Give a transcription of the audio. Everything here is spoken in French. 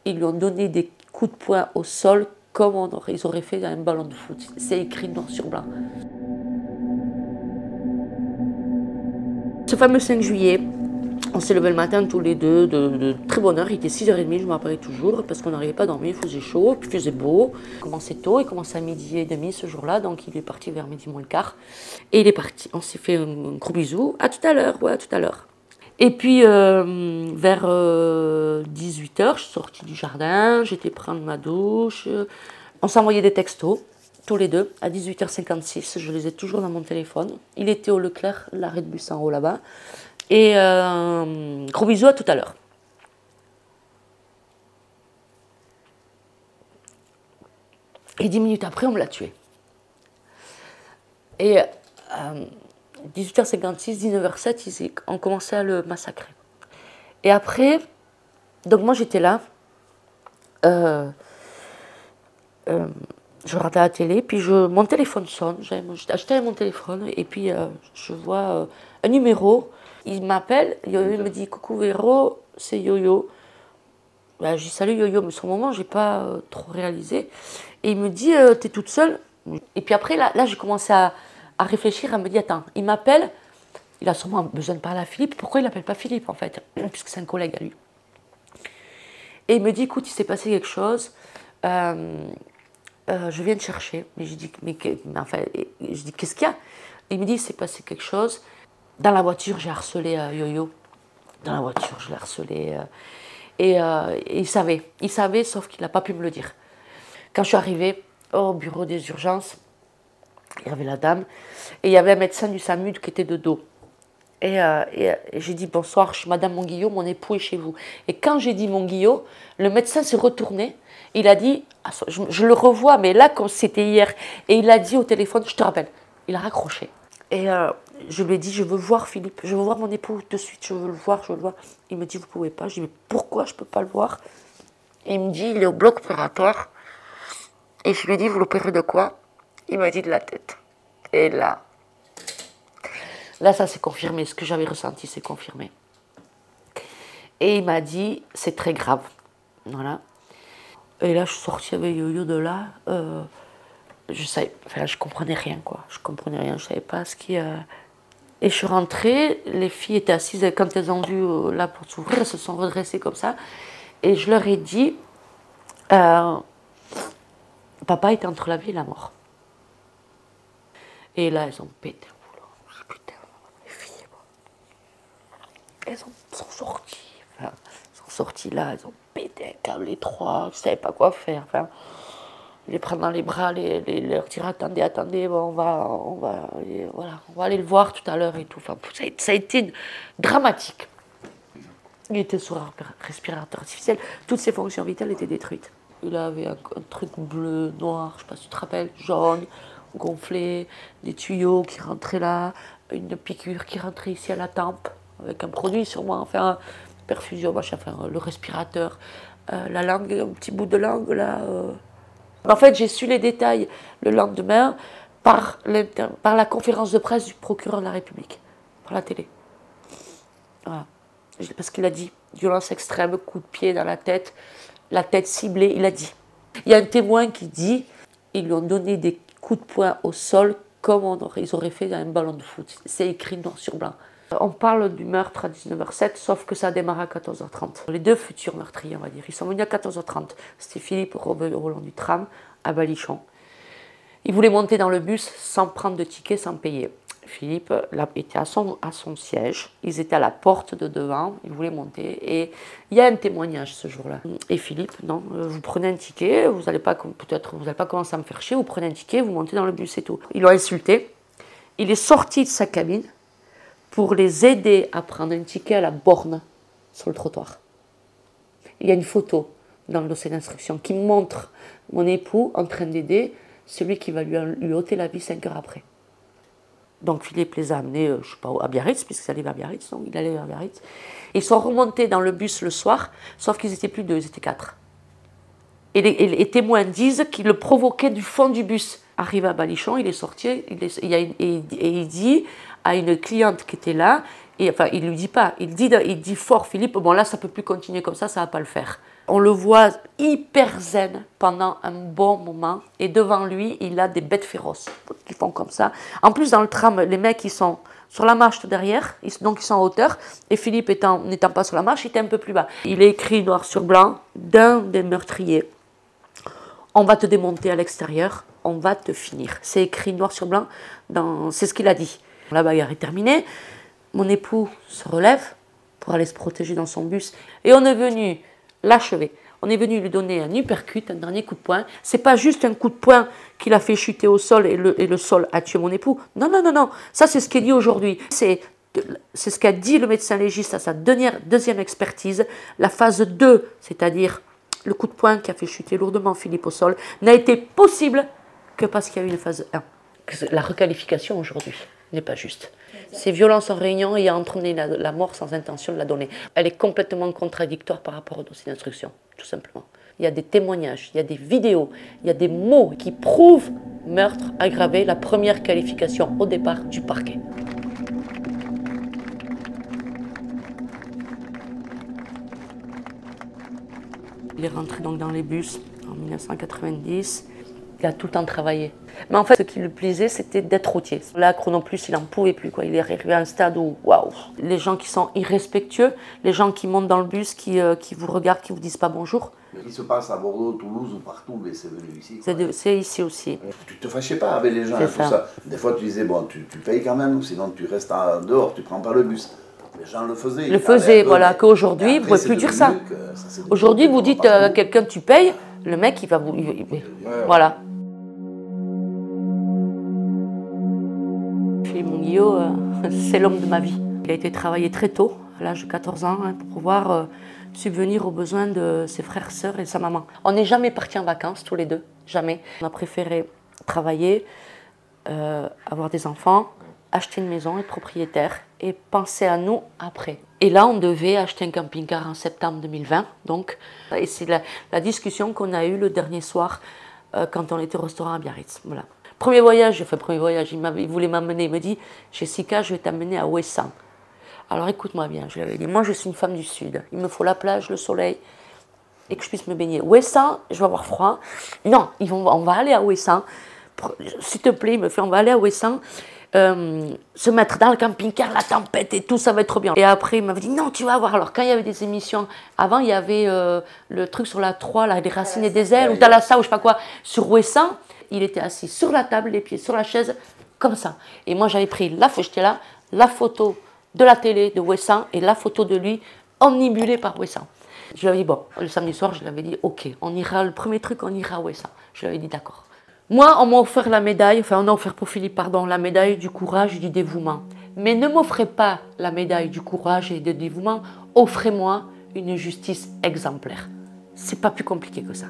Ils lui ont donné des coups de poing au sol comme ils auraient fait un ballon de foot. C'est écrit noir sur blanc. Ce fameux 5 juillet, on s'est levé le matin tous les deux de très bonne heure. Il était 6h30, je me rappelais toujours, parce qu'on n'arrivait pas à dormir, il faisait chaud, puis il faisait beau. Il commençait tôt, il commençait à 12h30 ce jour-là, donc il est parti vers midi moins le quart. Et il est parti. On s'est fait un gros bisou. À tout à l'heure, ouais, à tout à l'heure. Et puis, vers 18h, je suis sortie du jardin, j'étais prendre ma douche. On s'envoyait des textos, tous les deux, à 18h56. Je les ai toujours dans mon téléphone. Il était au Leclerc, l'arrêt de bus en haut là-bas. Et gros bisous, à tout à l'heure. Et 10 minutes après, on me l'a tué. Et 18h56, 19h07, on commençait à le massacrer. Et après, donc moi j'étais là, je regardais la télé, puis mon téléphone sonne, j'ai acheté mon téléphone, et puis je vois un numéro, il m'appelle, Yo-Yo, il me dit « Coucou Véro, c'est Yo-Yo ». Ben, je dis « Salut Yo-Yo », mais sur le moment, je n'ai pas trop réalisé. Et il me dit « T'es toute seule ?» Et puis après, là j'ai commencé à réfléchir, à me dire « Attends, il m'appelle, il a sûrement besoin de parler à Philippe, pourquoi il n'appelle pas Philippe en fait ?» Puisque c'est un collègue à lui. Et il me dit « Écoute, il s'est passé quelque chose. Je viens te chercher. » Mais je dis, enfin, je dis, qu'est-ce qu'il y a? Il me dit, il s'est passé quelque chose. Dans la voiture, j'ai harcelé Yo-Yo. Dans la voiture, je l'ai harcelé. Et il savait, sauf qu'il n'a pas pu me le dire. Quand je suis arrivée au bureau des urgences, il y avait la dame, et il y avait un médecin du SAMU qui était de dos. Et j'ai dit, bonsoir, je suis Madame Monguillot, mon époux est chez vous. Et quand j'ai dit Monguillot, le médecin s'est retourné. Il a dit, je le revois, mais là, comme c'était hier, et il a dit au téléphone, je te rappelle, il a raccroché. Et je lui ai dit, je veux voir Philippe, je veux voir mon époux de suite, je veux le voir, je veux le voir. Il me dit, vous ne pouvez pas. Je dis, mais pourquoi je ne peux pas le voir? Et il me dit, il est au bloc opératoire. Et je lui ai dit, vous l'opérez de quoi? Il m'a dit de la tête. Et là, ça s'est confirmé, ce que j'avais ressenti s'est confirmé. Et il m'a dit, c'est très grave. Voilà. Et là, je suis sortie avec Yo-Yo de là. Je comprenais rien, quoi. Je comprenais rien, je savais pas ce qui... Et je suis rentrée, les filles étaient assises, quand elles ont vu la porte s'ouvrir, elles se sont redressées comme ça. Et je leur ai dit, papa était entre la vie et la mort. Et là, elles ont pété. Putain, les filles, elles sont sorties. Enfin, elles sont sorties là, elles ont pété un câble, les trois, je ne savais pas quoi faire. Enfin, les prendre dans les bras, leur dire attendez, bon, on va aller le voir tout à l'heure et tout. Enfin, ça a été dramatique. Il était sous respirateur artificiel, toutes ses fonctions vitales étaient détruites. Il avait un truc bleu, noir, je ne sais pas si tu te rappelles, jaune, gonflé, des tuyaux qui rentraient là, une piqûre qui rentrait ici à la tempe, avec un produit sur moi, enfin, perfusion, machin, enfin, le respirateur, la langue, un petit bout de langue là. En fait, j'ai su les détails le lendemain par la conférence de presse du procureur de la République, par la télé. Voilà. Parce qu'il a dit, violence extrême, coup de pied dans la tête ciblée, il a dit. Il y a un témoin qui dit, ils lui ont donné des coups de poing au sol comme ils auraient fait un ballon de foot. C'est écrit noir sur blanc. On parle du meurtre à 19h07, sauf que ça a démarré à 14h30. Les deux futurs meurtriers, on va dire, ils sont venus à 14h30. C'était Philippe au long du tram à Balichon. Il voulait monter dans le bus sans prendre de ticket, sans payer. Philippe était à son siège, ils étaient à la porte de devant, ils voulaient monter et il y a un témoignage ce jour-là. Et Philippe, non, vous prenez un ticket, vous n'allez pas commencer à me faire chier, vous prenez un ticket, vous montez dans le bus et tout. Ils l'ont insulté, il est sorti de sa cabine pour les aider à prendre un ticket à la borne sur le trottoir. Il y a une photo dans le dossier d'instruction qui montre mon époux en train d'aider celui qui va lui ôter la vie 5 heures après. Donc Philippe les a amenés, je ne sais pas, à Biarritz, puisqu'ils allaient vers Biarritz, donc il allait vers Biarritz. Ils sont remontés dans le bus le soir, sauf qu'ils n'étaient plus 2, ils étaient 4. Et les témoins disent qu'il le provoquait du fond du bus. Arrivé à Balichon, il est sorti, et il dit à une cliente qui était là, et enfin il ne lui dit pas, il dit fort, Philippe, bon là ça ne peut plus continuer comme ça ne va pas le faire. On le voit hyper zen pendant un bon moment. Et devant lui, il a des bêtes féroces qui font comme ça. En plus, dans le tram, les mecs, ils sont sur la marche derrière, donc ils sont en hauteur. Et Philippe, n'étant pas sur la marche, il était un peu plus bas. Il est écrit noir sur blanc d'un des meurtriers. On va te démonter à l'extérieur, on va te finir. C'est écrit noir sur blanc, c'est ce qu'il a dit. La bagarre est terminée. Mon époux se relève pour aller se protéger dans son bus. Et on est venu l'achever. On est venu lui donner un uppercut, un dernier coup de poing. C'est pas juste un coup de poing qu'il a fait chuter au sol et le sol a tué mon époux. Non, non, non, non. Ça, c'est ce qui est dit aujourd'hui. C'est ce qu'a dit le médecin légiste à sa deuxième expertise. La phase 2, c'est-à-dire le coup de poing qui a fait chuter lourdement Philippe au sol, n'a été possible que parce qu'il y a eu une phase 1. La requalification aujourd'hui n'est pas juste. Ces violences en réunion ayant entraîné la mort sans intention de la donner. Elle est complètement contradictoire par rapport au dossier d'instruction, tout simplement. Il y a des témoignages, il y a des vidéos, il y a des mots qui prouvent meurtre aggravé, la première qualification au départ du parquet. Il est rentré donc dans les bus en 1990. Il a tout le temps travaillé. Mais en fait, ce qui lui plaisait, c'était d'être routier. Là, Chrono Plus, il n'en pouvait plus, quoi. Il est arrivé à un stade où, waouh! Les gens qui sont irrespectueux, les gens qui montent dans le bus, qui vous regardent, qui ne vous disent pas bonjour. Mais il se passe à Bordeaux, Toulouse ou partout, mais c'est venu ici. C'est ici aussi. Tu te fâchais pas avec les gens et tout ça. Des fois, tu disais, bon, tu payes quand même, sinon tu restes dehors, tu prends pas le bus. Les gens le faisaient. Le faisaient, voilà, qu'aujourd'hui, vous ne pouvez plus dire ça. Aujourd'hui, vous dites à quelqu'un, tu payes, le mec, il va vous... Voilà. Philippe Monguillot, c'est l'homme de ma vie. Il a été travaillé très tôt, à l'âge de 14 ans, pour pouvoir subvenir aux besoins de ses frères, sœurs et sa maman. On n'est jamais partis en vacances, tous les deux, jamais. On a préféré travailler, avoir des enfants, acheter une maison, être propriétaire et penser à nous après. Et là, on devait acheter un camping-car en septembre 2020. Donc, et c'est la discussion qu'on a eue le dernier soir quand on était au restaurant à Biarritz. Voilà. Premier voyage, il voulait m'amener, il me dit « Jessica, je vais t'amener à Ouessant ». Alors écoute-moi bien, je lui avais dit « Moi, je suis une femme du Sud, il me faut la plage, le soleil et que je puisse me baigner. Ouessant, je vais avoir froid. Non, on va aller à Ouessant. S'il te plaît, il me fait « On va aller à Ouessant ». Se mettre dans le camping-car, la tempête et tout, ça va être trop bien. Et après, il m'avait dit, non, tu vas voir. Alors, quand il y avait des émissions, avant, il y avait le truc sur la 3, là, des racines et des ailes, ou Thalassa, ou je sais pas quoi, sur Ouessant, il était assis sur la table, les pieds sur la chaise, comme ça. Et moi, j'avais pris j'étais là, la photo de la télé de Ouessant et la photo de lui, omnibulé par Ouessant. Je lui avais dit, bon, le samedi soir, je lui avais dit, ok, on ira, le premier truc, on ira à Ouessant. Je lui avais dit, d'accord. Moi, on m'a offert la médaille, enfin on a offert pour Philippe, pardon, la médaille du courage et du dévouement. Mais ne m'offrez pas la médaille du courage et du dévouement, offrez-moi une justice exemplaire. C'est pas plus compliqué que ça.